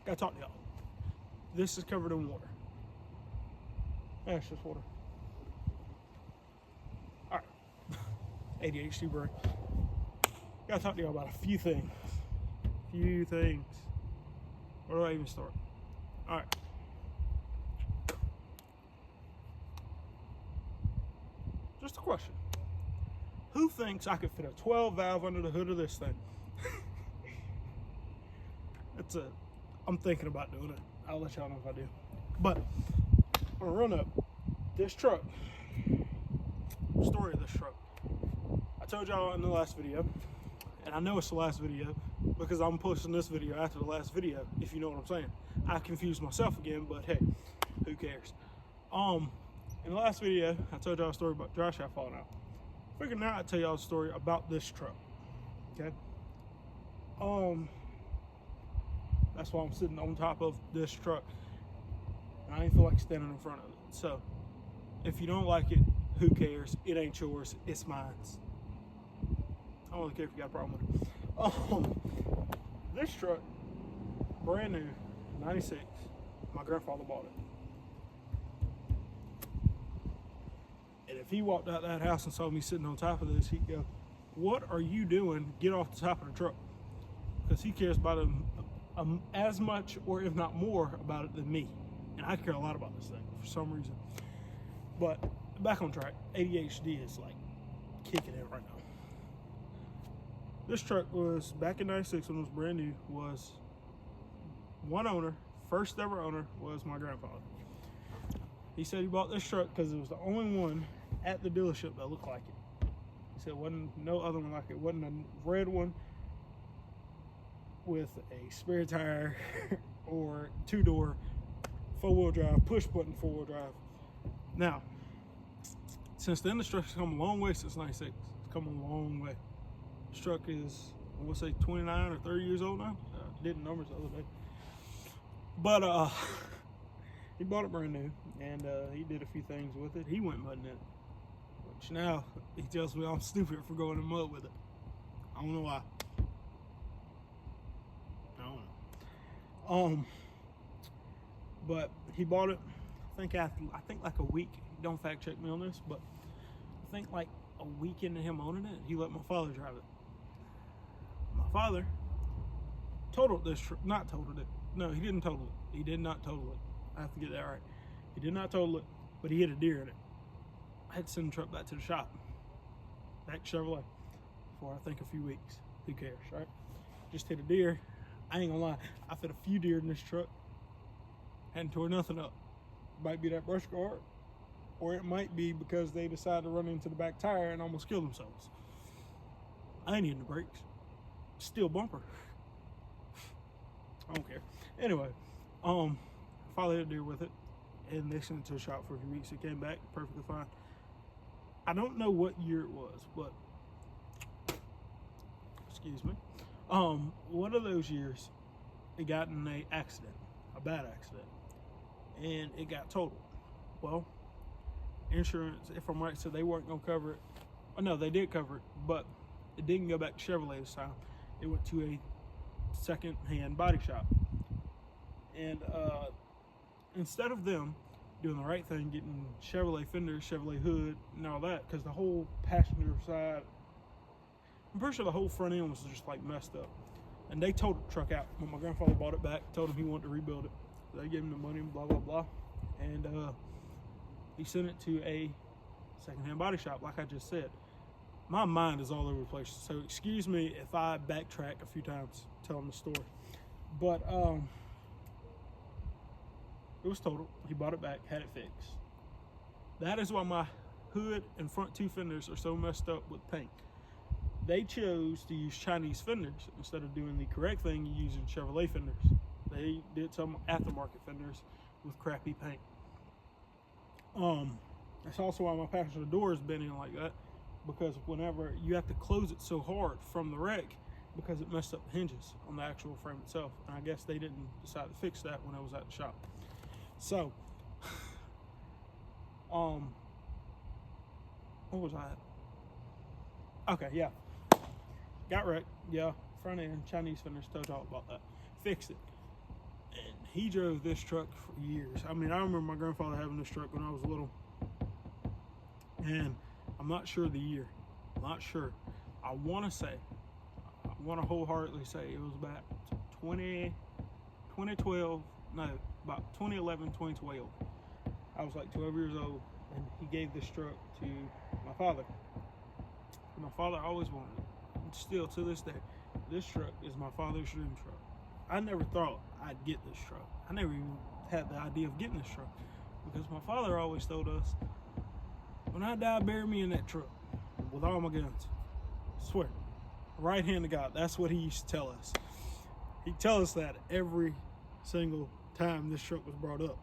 Gotta talk to y'all. This is covered in water. That's just water. All right. ADHD brain. Gotta talk to y'all about a few things. Where do I even start? All right. Just a question. Who thinks I could fit a 12 valve under the hood of this thing? I'm thinking about doing it. I'll let y'all know if I do. But I'm gonna run up this truck. Story of this truck. I told y'all in the last video, and I know it's the last video because I'm posting this video after the last video, if you know what I'm saying. I confused myself again, but hey, who cares? In the last video, I told y'all a story about dry shaft falling out. Figured now I'd tell y'all a story about this truck. Okay? That's why I'm sitting on top of this truck. And I ain't feel like standing in front of it. So, if you don't like it, who cares? It ain't yours, it's mine. I don't really care if you got a problem with it. This truck, brand new, 96. My grandfather bought it. And if he walked out that house and saw me sitting on top of this, he'd go, "What are you doing? Get off the top of the truck." Because he cares about it as much, or if not more, about it than me. And I care a lot about this thing for some reason. But back on track, ADHD is like kicking in right now. This truck was, back in 96 when it was brand new, was one owner, first ever owner was my grandfather. He said he bought this truck because it was the only one at the dealership that looked like it. He said wasn't no other one like it. Wasn't a red one with a spare tire or two-door, four-wheel drive, push-button four-wheel drive. Now, since then, the truck's come a long way since 96. It's come a long way. This truck is, I want to say 29 or 30 years old now. I did the numbers the other day. But he bought it brand new, and he did a few things with it. He went mudding it, which now he tells me I'm stupid for going in mud with it. I don't know why. I don't know. But he bought it, I think like a week. Don't fact check me on this, but I think like a week into him owning it, he let my father drive it. My father totaled this truck, not totaled it. No, he didn't total it. He did not total it. I have to get that right. He did not total it, but he hit a deer in it. I had to send the truck back to the shop, back to Chevrolet, for I think a few weeks. Who cares, right? Just hit a deer. I ain't gonna lie, I fit a few deer in this truck. Hadn't tore nothing up. Might be that brush guard, or it might be because they decided to run into the back tire and almost kill themselves. I ain't hitting the brakes. Steel bumper. I don't care. Anyway, father hit a deer with it, and they sent it to a shop for a few weeks. It came back perfectly fine. I don't know what year it was, but excuse me. One of those years, it got in an accident, a bad accident, and it got totaled. Well, insurance, if I'm right, said they weren't gonna cover it. Oh no, they did cover it, but it didn't go back to Chevrolet this time. It went to a second-hand body shop, and instead of them doing the right thing, getting Chevrolet fenders, Chevrolet hood, and all that, because the whole passenger side, I'm pretty sure the whole front end was just like messed up, and they totaled the truck out. When my grandfather bought it back, told him he wanted to rebuild it, they gave him the money, blah blah blah, and he sent it to a second-hand body shop, like I just said. My mind is all over the place, so excuse me if I backtrack a few times telling the story. But it was totaled. He bought it back, had it fixed. That is why my hood and front two fenders are so messed up with paint. They chose to use Chinese fenders instead of doing the correct thing, using Chevrolet fenders. They did some aftermarket fenders with crappy paint. That's also why my passenger door is bending like that, because whenever you have to close it so hard from the wreck, because it messed up the hinges on the actual frame itself. And I guess they didn't decide to fix that when I was at the shop. So, what was I at? Okay, yeah. Got wrecked, yeah. Front end, Chinese fenders, told y'all about that. Fixed it. And he drove this truck for years. I mean, I remember my grandfather having this truck when I was little. And I'm not sure the year. I'm not sure. I want to wholeheartedly say it was about 2012, no, about 2011, 2012. I was like 12 years old, and he gave this truck to my father. My father always wanted it. And still, to this day, this truck is my father's dream truck. I never thought I'd get this truck. I never even had the idea of getting this truck, because my father always told us, when I die, bury me in that truck with all my guns. I swear. Right hand to God. That's what he used to tell us. He'd tell us that every single time this truck was brought up,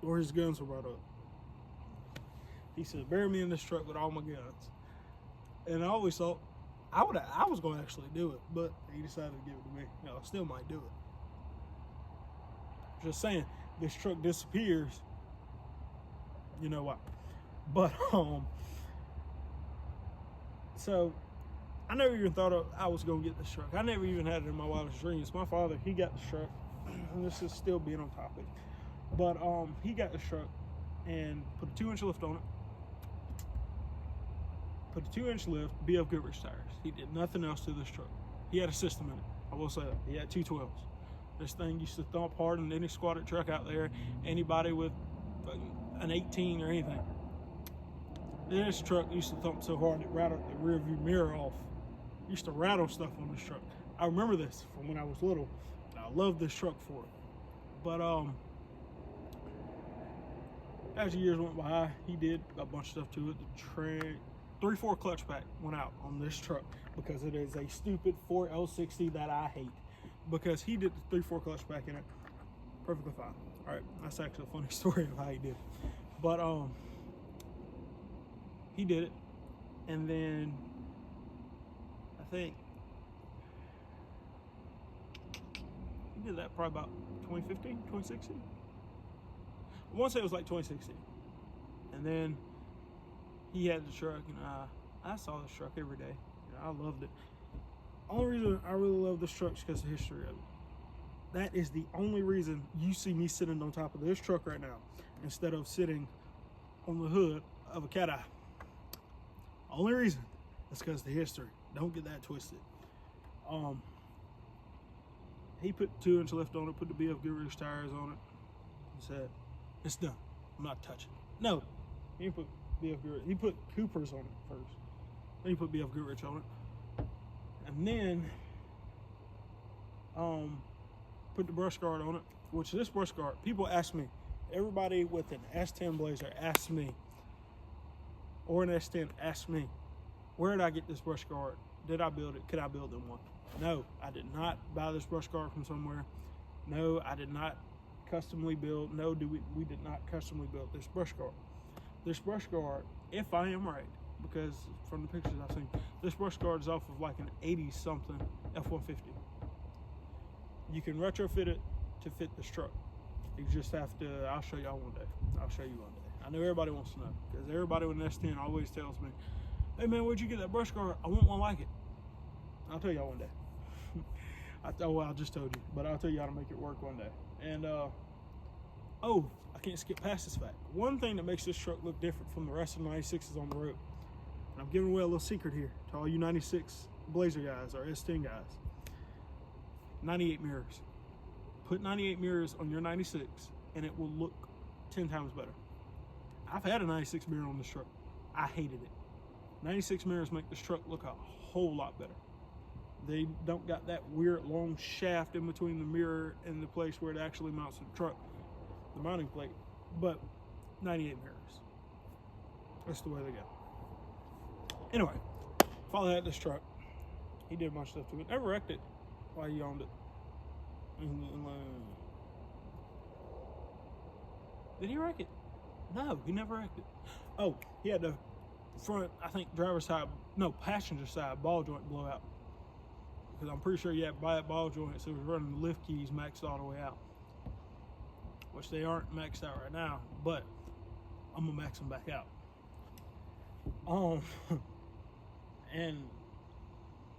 or his guns were brought up. He said, bury me in this truck with all my guns. And I always thought I was going to actually do it, but he decided to give it to me. You know, I still might do it. Just saying, this truck disappears, you know what? But so I never even thought I was gonna get this truck. I never even had it in my wildest dreams. My father, he got this truck, and this is still being on topic. But he got this truck and put a 2-inch lift on it. Put a 2-inch lift, BF Goodrich tires. He did nothing else to this truck. He had a system in it. I will say that. He had 212s. This thing used to thump harder than any squatted truck out there. Anybody with an 18 or anything. This truck used to thump so hard it rattled the rear view mirror off. Used to rattle stuff on this truck. I remember this from when I was little. I loved this truck for it. But as the years went by, he did a bunch of stuff to it. The 3/4 clutch pack went out on this truck because it is a stupid 4L60 that I hate. Because he did the 3/4 clutch pack in it perfectly fine. All right, that's actually a funny story of how he did it. But he did it, and then I think he did that probably about 2015, 2016. I want to say it was like 2016. And then he had the truck, and I saw this truck every day. You know, I loved it. Only reason I really love this truck is because of the history of it. That is the only reason you see me sitting on top of this truck right now instead of sitting on the hood of a Cat Eye. Only reason is because of the history. Don't get that twisted. He put 2-inch lift on it, put the BF Goodrich tires on it. He said, it's done. I'm not touching it. No, he didn't put BF Goodrich. He put Coopers on it first. Then he put BF Goodrich on it. And then put the brush guard on it, which this brush guard, people ask me, everybody with an S10 Blazer asks me, or an S10 asks me, where did I get this brush guard? Did I build it? Could I build them one? No, I did not buy this brush guard from somewhere. No, I did not customly build. No, we did not customly build this brush guard. This brush guard, if I am right, because from the pictures I've seen, this brush guard is off of like an 80-something F-150. You can retrofit it to fit this truck. You just have to, I'll show y'all one day. I'll show you one day. I know everybody wants to know, because everybody with an S10 always tells me, hey man, where'd you get that brush guard? I want one like it. I'll tell y'all one day. I just told you, but I'll tell you how to make it work one day. And, oh, I can't skip past this fact. One thing that makes this truck look different from the rest of the 96s on the road, and I'm giving away a little secret here to all you 96 Blazer guys or S10 guys. 98 mirrors. Put 98 mirrors on your 96 and it will look 10 times better. I've had a 96 mirror on this truck. I hated it. 96 mirrors make this truck look a whole lot better. They don't got that weird long shaft in between the mirror and the place where it actually mounts the truck, the mounting plate. But 98 mirrors. That's the way they go. Anyway, father had this truck. He did a bunch of stuff to it. Never wrecked it while he owned it. Did he wreck it? No, he never wrecked it. Oh, he had the front, I think, driver's side, no, passenger side ball joint blow out. Because I'm pretty sure you have to buy that ball joint, so it was running the lift keys maxed all the way out. Which they aren't maxed out right now, but I'm gonna max them back out. And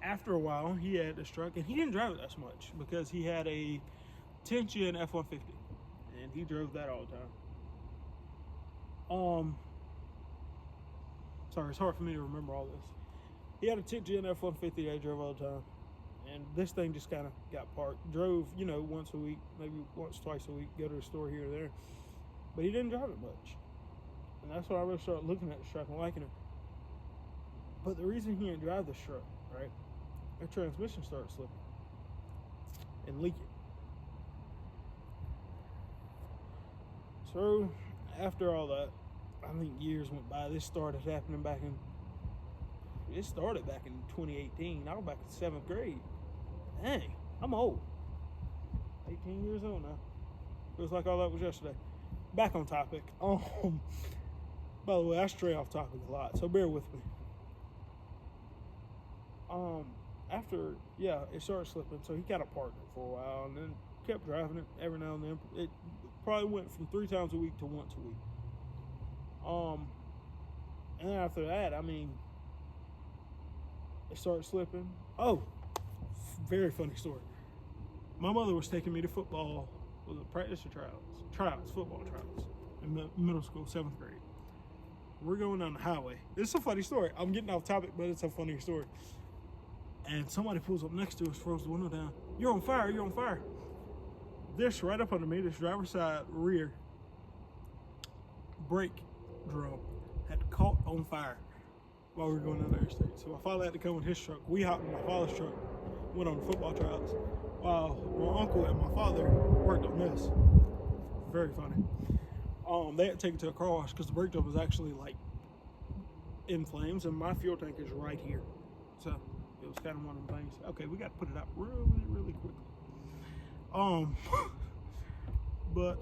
after a while, he had this truck, and he didn't drive it as much because he had a 10th gen F-150, and he drove that all the time. Sorry, it's hard for me to remember all this. He had a 10th gen F-150 that he drove all the time, and this thing just kind of got parked. Drove, once a week, maybe once, twice a week, go to the store here or there, but he didn't drive it much. And that's when I really started looking at this truck and liking it. But the reason he didn't drive this truck, right? The transmission started slipping and leaking. So after all that, I think years went by. This started happening it started back in 2018. I was back in 7th grade. Dang, I'm old. 18 years old now. Feels like all that was yesterday. Back on topic. By the way, I stray off topic a lot, so bear with me. After, it started slipping, so he kind of parked it for a while and then kept driving it every now and then. It probably went from 3 times a week to once a week. And then after that, it started slipping. Oh, very funny story. My mother was taking me to football, practice or football tryouts in middle school, 7th grade. We're going down the highway. It's a funny story. I'm getting off topic, but it's a funny story. And somebody pulls up next to us, throws the window down. You're on fire, you're on fire. This right up under me, this driver's side rear brake drum had caught on fire while we were going down the interstate. So my father had to come in his truck. We hopped in my father's truck, went on the football tryouts, while my uncle and my father worked on this. Very funny. They had to take it to a car wash because the brake drum was actually in flames, and my fuel tank is right here. So it was kind of one of the things. Okay, we got to put it out really, really quickly. But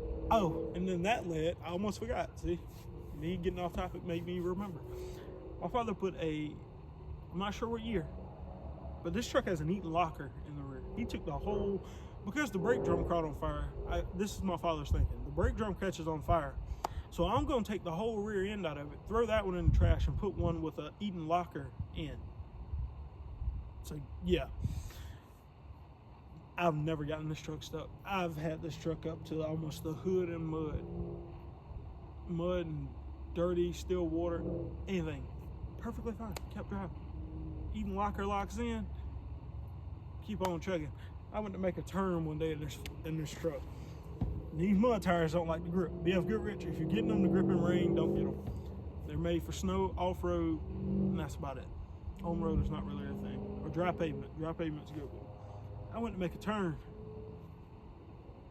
and then that led, I almost forgot. See, me getting off topic made me remember. My father put I'm not sure what year, but this truck has an Eaton locker in the rear. He took the whole, because the brake drum caught on fire. This is my father's thinking. The brake drum catches on fire, so I'm going to take the whole rear end out of it, throw that one in the trash, and put one with an Eaton locker in. So yeah, I've never gotten this truck stuck. I've had this truck up to almost the hood in mud and dirty, still water, anything. Perfectly fine. Kept driving. Eaton locker locks in. Keep on chugging. I went to make a turn one day in this truck. These mud tires don't like to grip. BF Goodrich, if you're getting them to grip in rain, don't get them. They're made for snow, off-road, and that's about it. On-road is not really a thing. Or dry pavement. Dry pavement's good. I went to make a turn.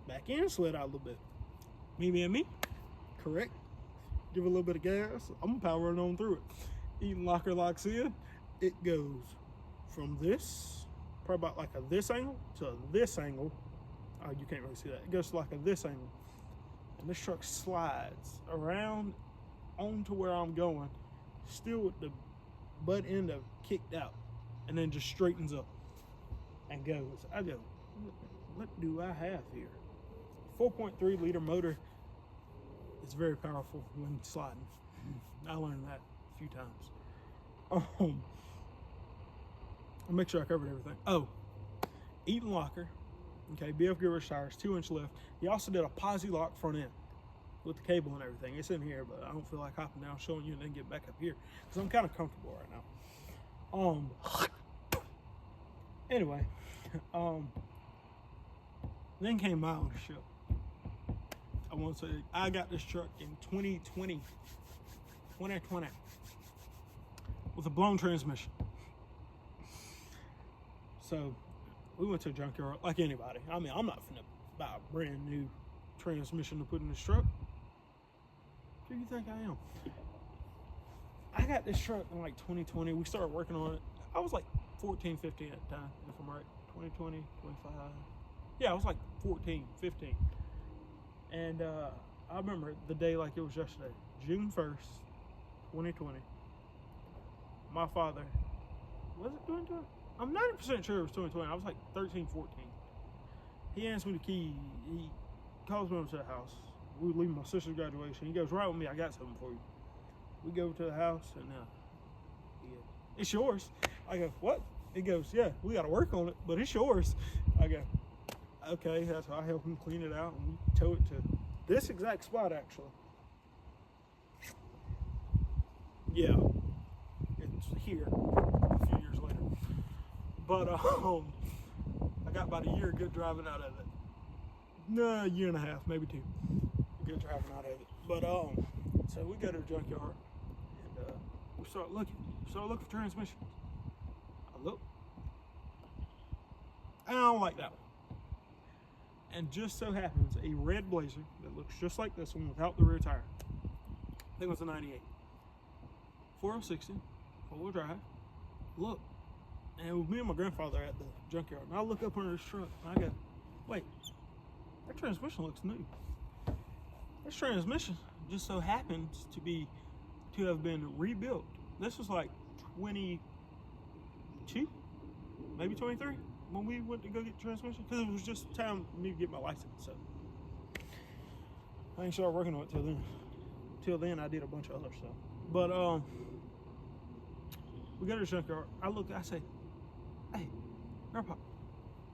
Back end slid out a little bit. Me. Correct. Give it a little bit of gas. I'm powering on through it. Eaton locker locks in. It goes from this, probably about like a this angle to this angle. Oh, you can't really see that. It goes to like a this angle. And this truck slides around onto where I'm going, still with the butt end of kicked out, and then just straightens up and goes. I go, what do I have here? 4.3 liter motor. It's very powerful when sliding. I learned that a few times. I'll make sure I covered everything. Oh, Eaton locker. Okay, BF Goodrich tires, 2-inch lift. He also did a posi lock front end with the cable and everything. It's in here, but I don't feel like hopping down, showing you, and then get back up here because I'm kind of comfortable right now. Anyway, then came my ownership. I want to say I got this truck in 2020 with a blown transmission. So we went to a junkyard like anybody. I mean, I'm not finna buy a brand new transmission to put in this truck. Who do you think I am? I got this truck in like 2020. We started working on it. I was like 14, 15 at the time, if I'm right. 2020, 25. Yeah, I was like 14, 15. And I remember the day like it was yesterday. June 1st, 2020. My father, was it 2020? I'm 90% sure it was 2020. I was like 13, 14. He hands me the key. He calls me over to the house. We were leaving my sister's graduation. He goes, right with me, I got something for you. We go to the house and he goes, it's yours. I go, what? He goes, yeah, we got to work on it, but it's yours. I go, Okay, that's how I help him clean it out and we tow it to this exact spot actually. Yeah, it's here a few years later. But I got about a year good driving out of it. No, a year and a half, maybe 2. Good driving out of it. But so we go to the junkyard and we start looking for transmissions. I look. I don't like that one. And just so happens a red Blazer that looks just like this one without the rear tire. I think it was a 98. 4060, 4-wheel drive. Look. And it was me and my grandfather at the junkyard. And I look up under his truck and I go, wait, that transmission looks new. This transmission just so happens to have been rebuilt. This was like 22, maybe 23 when we went to go get the transmission, because it was just time for me to get my license. So I ain't started working on it till then. Till then, I did a bunch of other stuff. But we go to the junkyard. I look. I say, "Hey, Grandpa,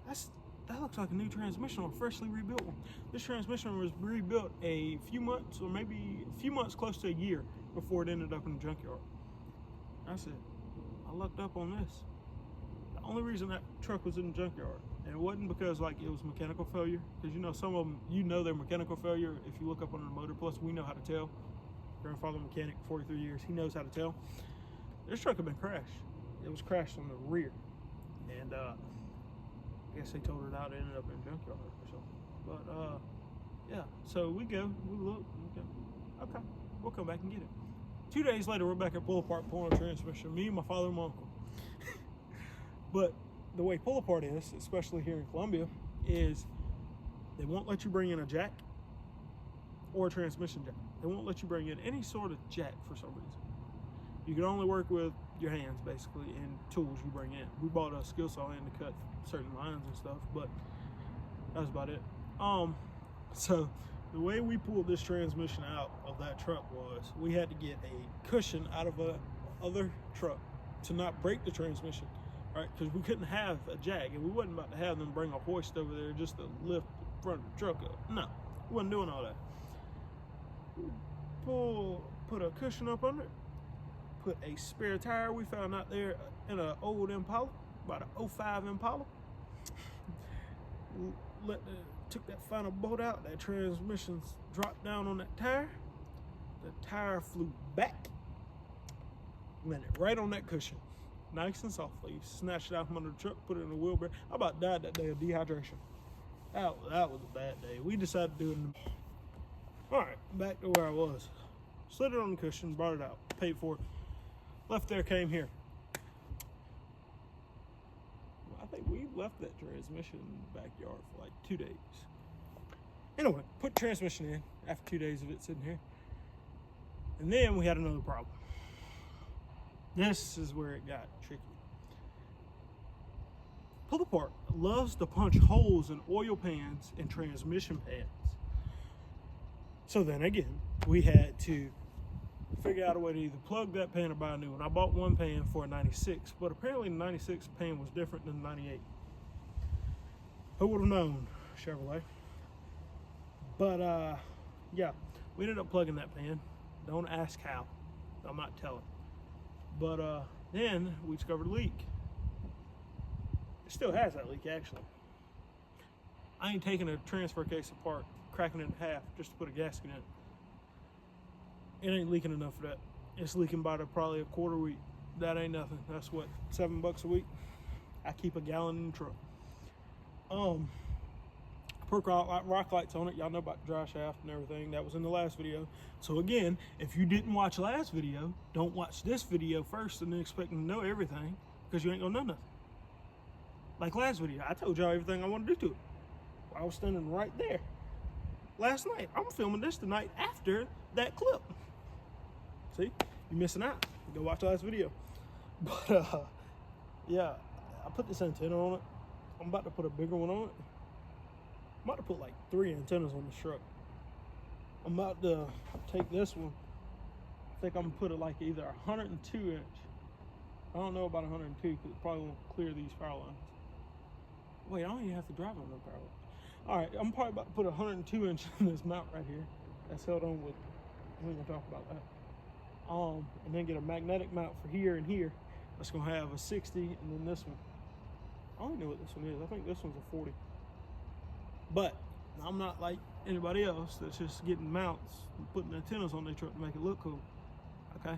that looks like a new transmission on a freshly rebuilt one." This transmission was rebuilt a few months, or maybe a few months, close to a year before it ended up in the junkyard. I said, I looked up on this. The only reason that truck was in the junkyard, and it wasn't because like it was mechanical failure, because you know some of them, you know they're mechanical failure if you look up on the Motor Plus. We know how to tell. Grandfather mechanic, 43 years, he knows how to tell. This truck had been crashed. It was crashed on the rear, and I guess they totaled it out. It ended up in a junkyard or something. But yeah, so we go, we look, okay, we'll come back and get it. 2 days later, we're back at Pull Apart pulling a transmission. Me, my father, and my uncle. But the way Pull Apart is, especially here in Columbia, is they won't let you bring in a jack or a transmission jack. They won't let you bring in any sort of jack for some reason. You can only work with your hands, basically, and tools you bring in. We bought a skill saw in to cut certain lines and stuff, but that's about it. So the way we pulled this transmission out of that truck was we had to get a cushion out of a other truck to not break the transmission, right? Because we couldn't have a jack, and we wasn't about to have them bring a hoist over there just to lift the front of the truck up. No, we wasn't doing all that. Put a cushion up under it, put a spare tire we found out there in an old Impala, about an 05 Impala. Took that final bolt out, that transmission dropped down on that tire. The tire flew back, landed right on that cushion, nice and softly. Snatched it out from under the truck, put it in the wheelbarrow. I about died that day of dehydration. That was a bad day. We decided to do it. All right, back to where I was. Slid it on the cushion, brought it out, paid for it. Left there, came here. I think we left that transmission in the backyard for like 2 days. Anyway, put transmission in after 2 days of it sitting here. And then we had another problem. This is where it got tricky. Pull Apart loves to punch holes in oil pans and transmission pads. So then again, we had to figure out a way to either plug that pan or buy a new one. I bought one pan for a 96, but apparently the 96 pan was different than the 98. Who would have known, Chevrolet? But yeah, we ended up plugging that pan. Don't ask how. I'm not telling. But then we discovered a leak. It still has that leak, actually. I ain't taking a transfer case apart, cracking it in half just to put a gasket in. It ain't leaking enough for that. It's leaking by probably a quarter a week. That ain't nothing. That's what, $7 a week? I keep a gallon in the truck. Put rock lights on it. Y'all know about the dry shaft and everything. That was in the last video. So again, if you didn't watch last video, don't watch this video first and then expecting to know everything, because you ain't gonna know nothing. Like last video, I told y'all everything I want to do to it. I was standing right there last night. I'm filming this the night after that clip. See, you're missing out. Go watch the last video. But yeah, I put this antenna on it. I'm about to put a bigger one on it. I'm about to put like 3 antennas on the truck. I'm about to take this one. I think I'm gonna put it like either a 102 inch. I don't know about 102 because it probably won't clear these power lines. Wait, I don't even have to drive on no power wash. All right, I'm probably about to put a 102 inch in this mount right here. That's held on with, we're gonna talk about that. And then get a magnetic mount for here and here. That's gonna have a 60, and then this one. I don't know what this one is. I think this one's a 40. But I'm not like anybody else that's just getting mounts and putting antennas on their truck to make it look cool. Okay?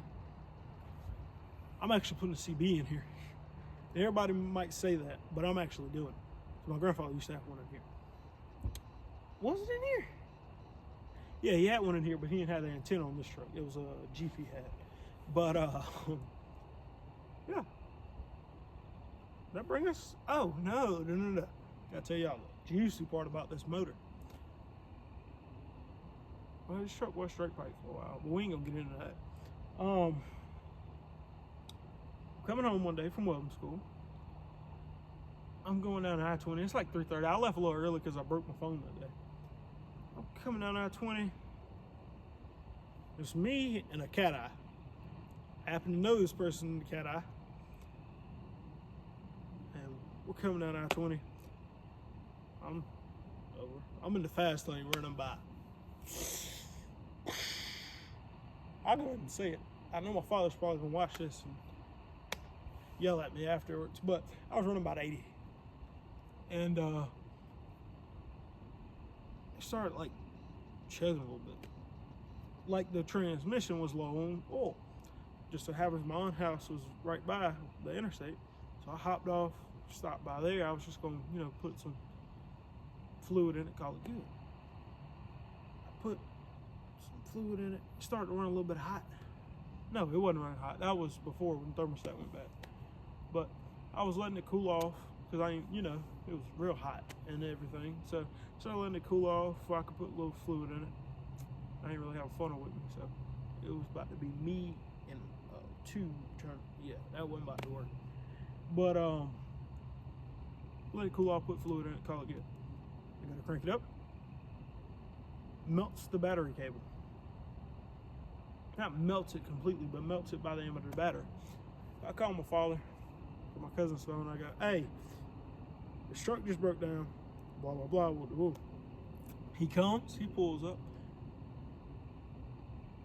I'm actually putting a CB in here. Everybody might say that, but I'm actually doing it. So my grandfather used to have one in here. Was it in here? Yeah, he had one in here, but he didn't have the antenna on this truck. It was a Jeep he had. But, yeah. That bring us, oh, no. Gotta tell y'all the juicy part about this motor. Well, this truck was straight pipe for a while, but we ain't gonna get into that. Coming home one day from welding school. I'm going down I-20. It's like 3:30. I left a little early because I broke my phone that day. I'm coming down I-20. It's me and a cat eye. I happen to know this person in the cat eye. And we're coming down I-20. I'm in the fast lane running by. I'll go ahead and say it. I know my father's probably gonna watch this and yell at me afterwards, but I was running about 80. And it started like chugging a little bit. Like the transmission was low on oil. Just so happens my aunt's house was right by the interstate. So I hopped off, stopped by there. I was just gonna, put some fluid in it, call it good. I put some fluid in it, started to run a little bit hot. No, it wasn't running hot. That was before when the thermostat went bad. But I was letting it cool off because it was real hot and everything. So I started letting it cool off so I could put a little fluid in it. I didn't really have a funnel with me, so it was about to be me and two trying. Yeah, that wasn't about to work. But let it cool off, put fluid in it, call it good. I gotta crank it up. Melts the battery cable. Not melts it completely, but melts it by the end of the battery. I called my father from my cousin's phone. I go, hey, the truck just broke down. Blah blah blah. Woo. He comes. He pulls up.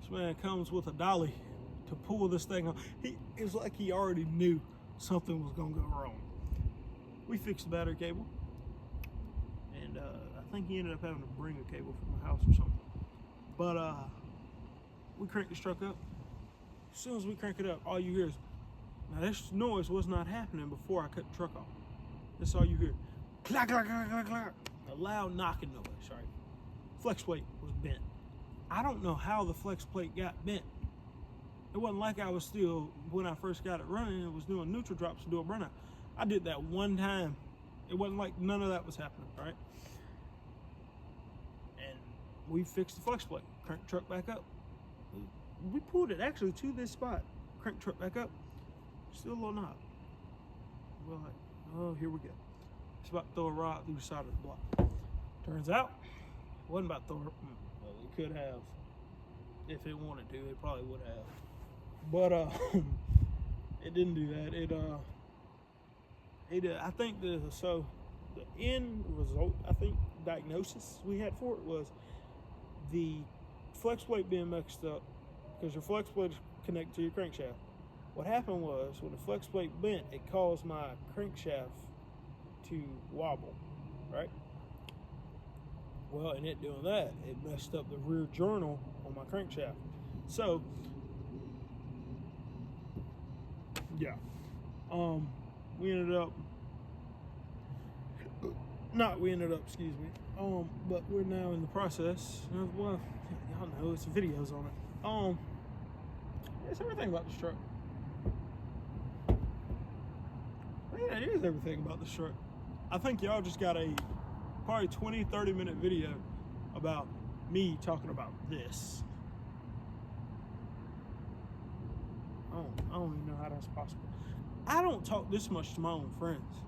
This man comes with a dolly to pull this thing on. It was like he already knew something was gonna go wrong. We fixed the battery cable, and I think he ended up having to bring a cable from the house or something. But we cranked this truck up. As soon as we crank it up, all you hear is, now this noise was not happening before I cut the truck off. That's all you hear. Clack, clack, clack, clack, clack. A loud knocking noise, right? Flex plate was bent. I don't know how the flex plate got bent. It wasn't like I was still, when I first got it running, it was doing neutral drops to do a burnout. I did that one time. It wasn't like none of that was happening, right? And we fixed the flex plate, cranked the truck back up. We pulled it actually to this spot, cranked the truck back up, still a little knob. We're like, oh, here we go. It's about to throw a rod through the side of the block. Turns out, it wasn't about to throw a, well, it could have. If it wanted to, it probably would have. But it didn't do that. I think the end result, I think, diagnosis we had for it was the flex plate being mixed up because your flex plate is connected to your crankshaft. What happened was when the flex plate bent, it caused my crankshaft to wobble, right? Well, in it doing that, it messed up the rear journal on my crankshaft. So, yeah, we ended up, excuse me, but we're now in the process of, well, y'all know, it's videos on it. It's everything about this truck. Yeah, it is everything about this truck. I think y'all just got a probably 20-30 minute video about me talking about this. I don't even know how that's possible. I don't talk this much to my own friends.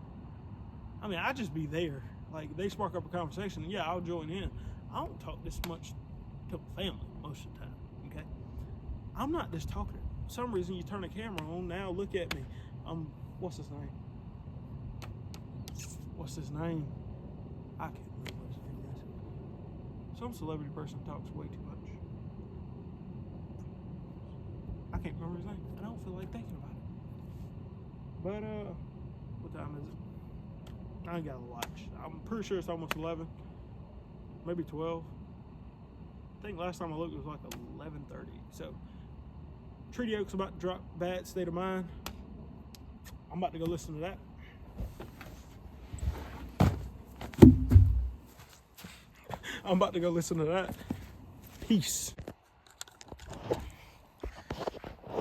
I mean, I just be there. Like, they spark up a conversation, yeah, I'll join in. I don't talk this much to my family most of the time, okay? I'm not this talkative. For some reason, you turn the camera on, now look at me. What's his name? what's his name? I can't remember what his name is. Some celebrity person talks way too much. I can't remember his name. I don't feel like thinking about it. But what time is it? I ain't got to watch. I'm pretty sure it's almost 11, maybe 12. I think last time I looked it was like 11:30. So Treaty Oaks about to drop Bad State of Mind. I'm about to go listen to that. I'm about to go listen to that. Peace.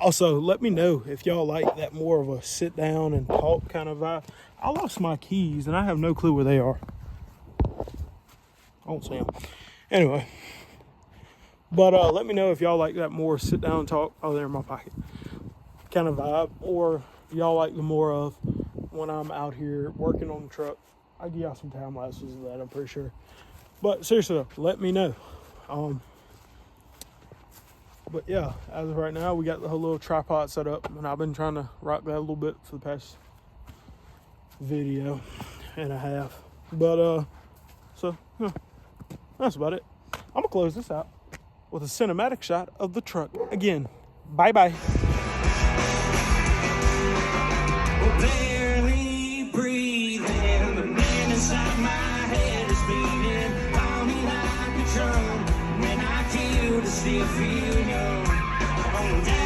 Also, let me know if y'all like that more of a sit down and talk kind of vibe. I lost my keys and I have no clue where they are. I don't see them. Anyway. But let me know if y'all like that more sit down and talk. Oh, they're in my pocket. Kind of vibe. Or y'all like the more of when I'm out here working on the truck. I'll give y'all some time lapses of that, I'm pretty sure. But seriously though, let me know. But yeah, as of right now, we got the whole little tripod set up, and I've been trying to rock that a little bit for the past video and a half. But so yeah, that's about it. I'm gonna close this out with a cinematic shot of the truck again. Bye bye. Barely breathing, the man inside my head is beating. Call me like a drum when I feel to still feel young.